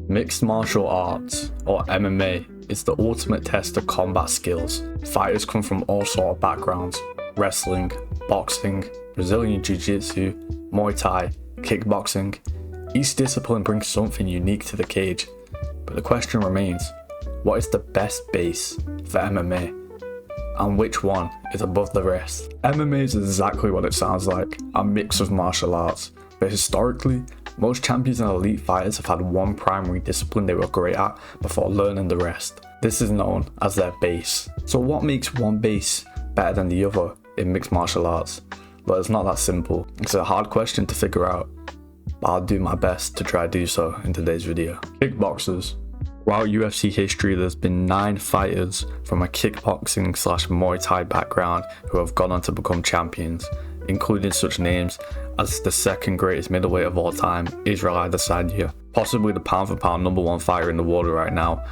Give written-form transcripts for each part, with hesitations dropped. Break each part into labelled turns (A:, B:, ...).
A: Mixed martial arts, or MMA, is the ultimate test of combat skills. Fighters come from all sorts of backgrounds: wrestling, boxing, Brazilian Jiu-Jitsu, Muay Thai, kickboxing. Each discipline brings something unique to the cage, but the question remains, what is the best base for MMA? And which one is above the rest? MMA is exactly what it sounds like, a mix of martial arts, but historically, most champions and elite fighters have had one primary discipline they were great at before learning the rest. This is known as their base. So what makes one base better than the other in mixed martial arts? Well, it's not that simple. It's a hard question to figure out, but I'll do my best to try to do so in today's video. Kickboxers. Throughout UFC history, there's been 9 fighters from a kickboxing/Muay Thai background who have gone on to become champions, including such names as the second greatest middleweight of all time, Israel Adesanya, possibly the pound for pound #1 fighter in the world right now.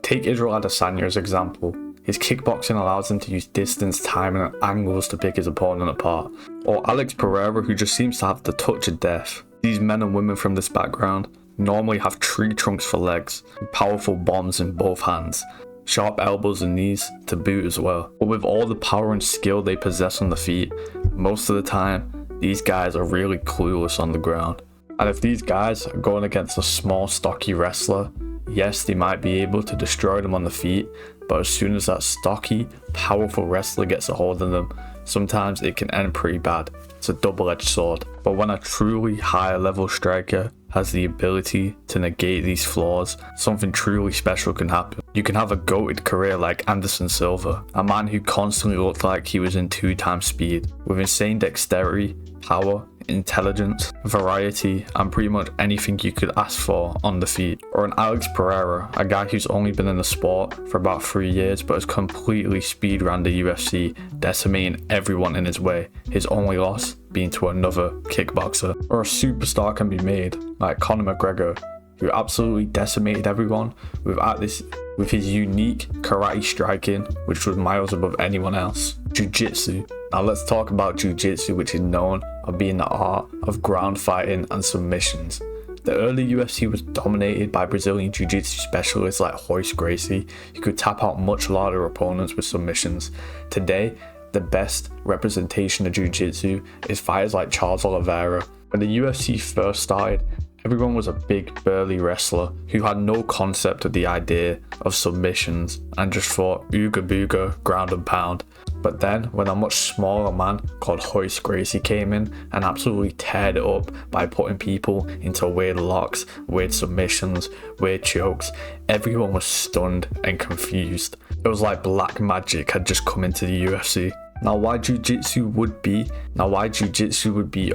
A: Take Israel Adesanya as example. His kickboxing allows him to use distance, timing, and angles to pick his opponent apart. Or Alex Pereira, who just seems to have the touch of death. These men and women from this background normally have tree trunks for legs, and powerful bombs in both hands, sharp elbows and knees to boot as well. But with all the power and skill they possess on the feet, most of the time, these guys are really clueless on the ground. And if these guys are going against a small, stocky wrestler, yes, they might be able to destroy them on the feet, but as soon as that stocky, powerful wrestler gets a hold of them, sometimes it can end pretty bad. It's a double-edged sword. But when a truly higher level striker has the ability to negate these flaws, something truly special can happen. You can have a goated career like Anderson Silva, a man who constantly looked like he was in 2 times speed, with insane dexterity, power, intelligence, variety, and pretty much anything you could ask for on the feet. Or an Alex Pereira, a guy who's only been in the sport for about 3 years but has completely speedrun the UFC, decimating everyone in his way, his only loss being to another kickboxer. Or a superstar can be made, like Conor McGregor, who absolutely decimated everyone with his unique karate striking, which was miles above anyone else. Jiu-Jitsu. Now let's talk about Jiu-Jitsu, which is known for being the art of ground fighting and submissions. The early UFC was dominated by Brazilian Jiu-Jitsu specialists like Royce Gracie, who could tap out much larger opponents with submissions. Today, the best representation of Jiu-Jitsu is fighters like Charles Oliveira. When the UFC first started, everyone was a big burly wrestler who had no concept of the idea of submissions and just thought ooga booga, ground and pound. But then when a much smaller man called Royce Gracie came in and absolutely teared it up by putting people into weird locks, weird submissions, weird chokes, everyone was stunned and confused. It was like black magic had just come into the UFC. Now why Jiu-Jitsu would be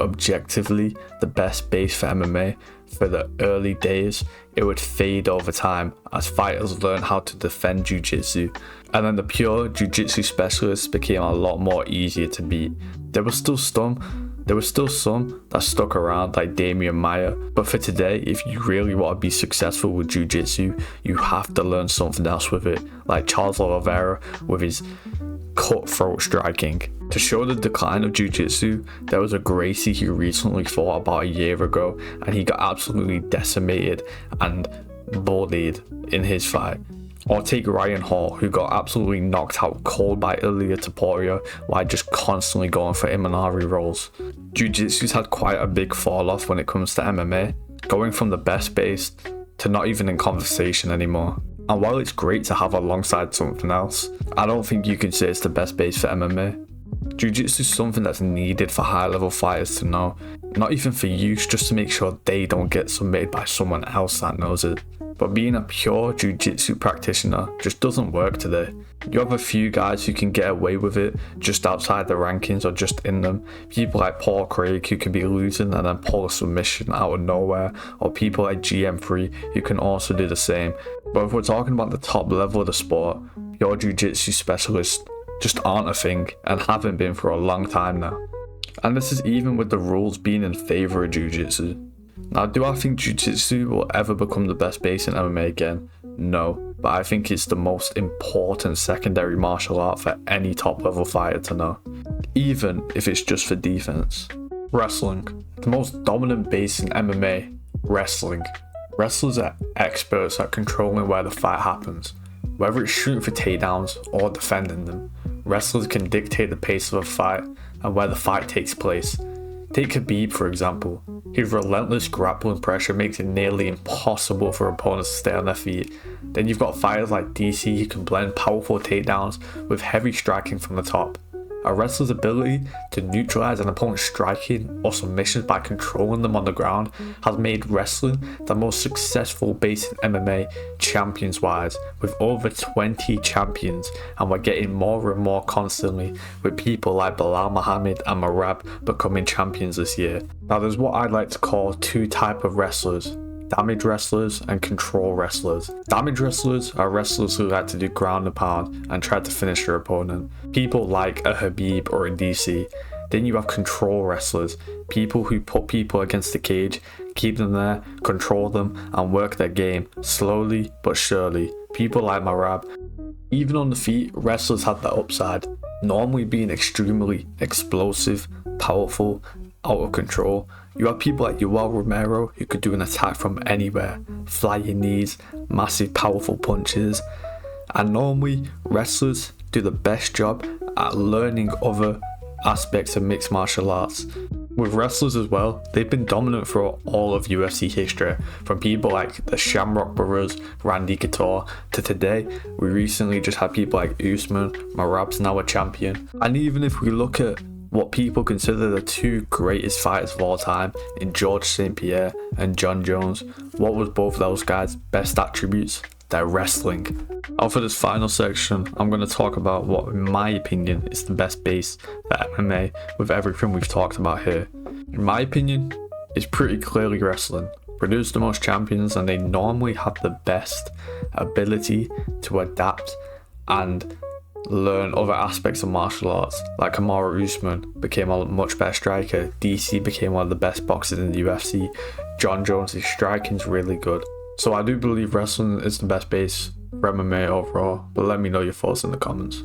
A: objectively the best base for MMA for the early days, it would fade over time as fighters learned how to defend Jiu-Jitsu, and then the pure Jiu-Jitsu specialists became a lot more easier to beat. There were still some that stuck around like Damian Maia, but for today, if you really want to be successful with Jiu-Jitsu, you have to learn something else with it, like Charles Oliveira with his cutthroat striking. To show the decline of Jiu-Jitsu, there was a Gracie who recently fought about a year ago, and he got absolutely decimated and bullied in his fight. Or take Ryan Hall, who got absolutely knocked out cold by Ilia Topuria while just constantly going for Imanari rolls. Jiu-Jitsu's had quite a big fall off when it comes to MMA, going from the best base to not even in conversation anymore. And while it's great to have alongside something else, I don't think you can say it's the best base for MMA. Jiu-Jitsu is something that's needed for high level fighters to know, not even for use, just to make sure they don't get submitted by someone else that knows it. But being a pure Jiu-Jitsu practitioner just doesn't work today. You have a few guys who can get away with it just outside the rankings or just in them. People like Paul Craig who can be losing and then pull a submission out of nowhere, or people like GM3 who can also do the same. But if we're talking about the top level of the sport, pure Jiu-Jitsu specialists just aren't a thing and haven't been for a long time now. And this is even with the rules being in favour of Jiu-Jitsu. Now, do I think Jiu-Jitsu will ever become the best base in MMA again? No, but I think it's the most important secondary martial art for any top level fighter to know, even if it's just for defense. Wrestling. The most dominant base in MMA, wrestling. Wrestlers are experts at controlling where the fight happens. Whether it's shooting for takedowns or defending them, wrestlers can dictate the pace of a fight and where the fight takes place. Take Khabib for example. His relentless grappling pressure makes it nearly impossible for opponents to stay on their feet. Then you've got fighters like DC who can blend powerful takedowns with heavy striking from the top. A wrestler's ability to neutralize an opponent's striking or submissions by controlling them on the ground has made wrestling the most successful base in MMA champions wise, with over 20 champions, and we're getting more and more constantly with people like Bilal Muhammad and Merab becoming champions this year. Now there's what I'd like to call two types of wrestlers: damage wrestlers and control wrestlers. Damage wrestlers are wrestlers who like to do ground and pound and try to finish their opponent. People like a Khabib or a DC. Then you have control wrestlers, people who put people against the cage, keep them there, control them, and work their game slowly but surely. People like Merab. Even on the feet, wrestlers have the upside, normally being extremely explosive, powerful, out of control. You have people like Yoel Romero who could do an attack from anywhere, flying knees, massive powerful punches, and normally wrestlers do the best job at learning other aspects of mixed martial arts. With wrestlers as well, they've been dominant for all of UFC history, from people like the Shamrock Brothers, Randy Couture, to today. We recently just had people like Usman. Merab's now a champion. And even if we look at what people consider the two greatest fighters of all time in George St. Pierre and John Jones, what was both of those guys' best attributes? Their wrestling. Now for this final section, I'm going to talk about what in my opinion is the best base for MMA with everything we've talked about here. In my opinion, it's pretty clearly wrestling. Produce the most champions and they normally have the best ability to adapt and learn other aspects of martial arts. Like Kamaru Usman became a much better striker, DC became one of the best boxers in the UFC, John Jones' striking's really good. So I do believe wrestling is the best base for MMA overall, but let me know your thoughts in the comments.